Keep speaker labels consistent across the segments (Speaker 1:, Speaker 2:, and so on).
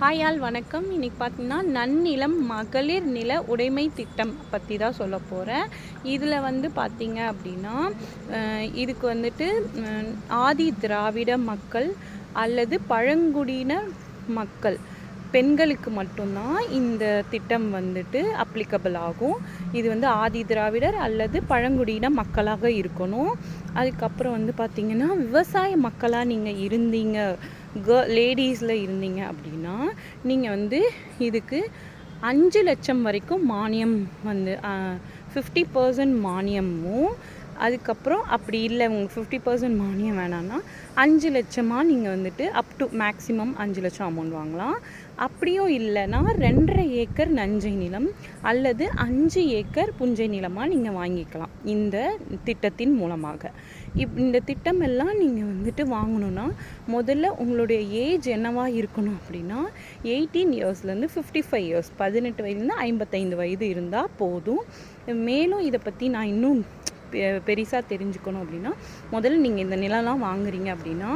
Speaker 1: Hi all வணக்கம். இன்றைக்கி பார்த்தீங்கன்னா நன்னிலம் மகளிர் நில உடைமை திட்டம் பற்றி தான் சொல்ல போகிறேன். இதில் பார்த்தீங்க அப்படின்னா இதுக்கு ஆதி திராவிட மக்கள் அல்லது பழங்குடியின மக்கள் பெண்களுக்கு மட்டும்தான் இந்த திட்டம் அப்ளிகபிள் ஆகும். இது ஆதி திராவிடர் அல்லது பழங்குடியின மக்களாக இருக்கணும். அதுக்கப்புறம் பார்த்திங்கன்னா விவசாய மக்களாக நீங்கள் இருந்தீங்க, லேடிஸில் இருந்தீங்க அப்படின்னா நீங்கள் இதுக்கு 5 லட்சம் வரைக்கும் மானியம் 50% மானியமும், அதுக்கப்புறம் அப்படி இல்லை உங்களுக்கு 50% மானியம் வேணான்னா 5 லட்சமாக நீங்கள் அப் டு மேக்ஸிமம் 5 லட்சம் அமௌண்ட் வாங்கலாம். அப்படியும் இல்லைன்னா 2.5 ஏக்கர் நஞ்சை நிலம் அல்லது 5 ஏக்கர் புஞ்சை நிலமாக நீங்கள் வாங்கிக்கலாம் இந்த திட்டத்தின் மூலமாக. இந்த திட்டம் எல்லாம் நீங்கள் வாங்கணுன்னா முதல்ல உங்களுடைய ஏஜ் என்னவாக இருக்கணும் அப்படின்னா 18 இயர்ஸ்லேருந்து 55 இயர்ஸ், 18 வயதுலேருந்து 55 வயது இருந்தால் போதும். மேலும் இதை பற்றி நான் இன்னும் பெருசாக தெரிஞ்சுக்கணும் அப்படின்னா முதல்ல நீங்கள் இந்த நிலம்லாம் வாங்குறீங்க அப்படின்னா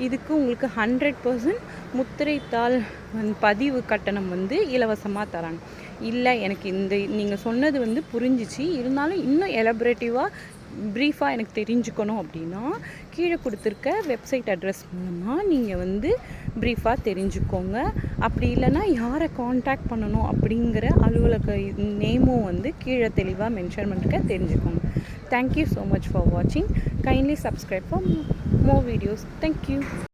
Speaker 1: இதுக்கு உங்களுக்கு 100% முத்திரைத்தாள் பதிவு கட்டணம் இலவசமாக தராங்க. இல்லை எனக்கு நீங்கள் சொன்னது புரிஞ்சிச்சு, இருந்தாலும் இன்னும் எலபரேட்டிவாக ப்ரீஃபாக எனக்கு தெரிஞ்சுக்கணும் அப்படின்னா கீழே கொடுத்துருக்க வெப்சைட் அட்ரஸ் மூலமாக நீங்கள் ப்ரீஃபாக தெரிஞ்சுக்கோங்க. அப்படி இல்லைன்னா யாரை காண்டாக்ட் பண்ணணும் அப்படிங்கிற அலுவலக நேமும் கீழே தெளிவாக மென்ஷன் பண்ணிருக்க, தெரிஞ்சுக்கோங்க. Thank you so much for watching. Kindly subscribe for more videos. Thank you.